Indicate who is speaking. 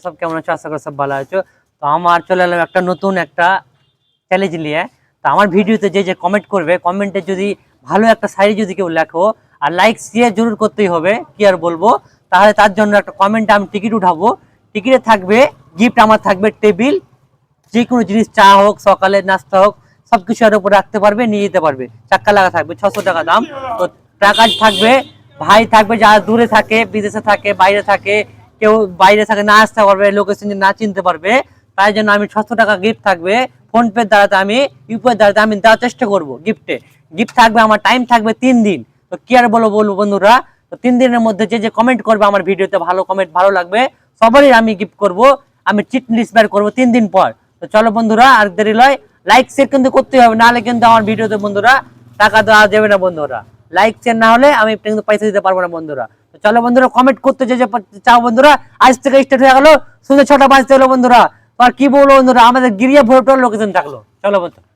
Speaker 1: सब কেমন আছো? আশা করি সব ভালো আছো। তো আমার চলে এলাম একটা নতুন একটা চ্যালেঞ্জ নিয়ে। তো আমার ভিডিওতে যে যে কমেন্ট করবে, কমেন্টে যদি ভালো একটা শায়রি যদি কেউ লেখো আর লাইক শেয়ার জরুর করতেই হবে, কি আর বলবো, তাহলে তার জন্য একটা কমেন্টে আমি টিকিট উঠাবো। টিকিটে থাকবে গিফট, আমার থাকবে টেবিল, যে কোনো জিনিস, চা হোক, সকালে নাস্তা হোক, সবকিছু এর উপর রাখতে পারবে, নিয়ে যেতে পারবে। চাক্কা লাগা থাকবে, 600 টাকা দাম। তো টাকা থাকবে, ভাই থাকবে যারা দূরে থাকে, বিদেশে থাকে, বাইরে থাকে, কেউ বাইরে থাকে না আসতে পারবে, লোকেশন না চিনতে পারবে, তাই জন্য আমি 600 টাকা গিফট থাকবে ফোন পে দ্বারাতে, আমি ইউপিআই দ্বারাতে আমি দেওয়ার চেষ্টা করবো। গিফট থাকবে, আমার টাইম থাকবে 3 দিন। তো কি আর বলবো বন্ধুরা, তো 3 দিনের মধ্যে যে যে কমেন্ট করবে আমার ভিডিওতে, ভালো কমেন্ট, ভালো লাগবে, সবারই আমি গিফট করব। আমি চিট লিস্ট বের করবো 3 দিন পর। তো চলো বন্ধুরা, আর দেরি লয়, লাইক শেয়ার কিন্তু করতে হবে, নাহলে কিন্তু আমার ভিডিওতে বন্ধুরা টাকা দেওয়া যাবে না বন্ধুরা। লাইক শেয়ার না হলে আমি কিন্তু পয়সা দিতে পারবো না বন্ধুরা। তো চলো বন্ধুরা, কমেন্ট করতে যে চাও বন্ধুরা, আজ থেকে স্টার্ট হয়ে গেল। শুধু 6টা বাজতে হলো বন্ধুরা। আর কি বলবো বন্ধুরা, আমাদের গিরিয়া ভোটর লোকেশন থাকলো। চলো বন্ধুরা।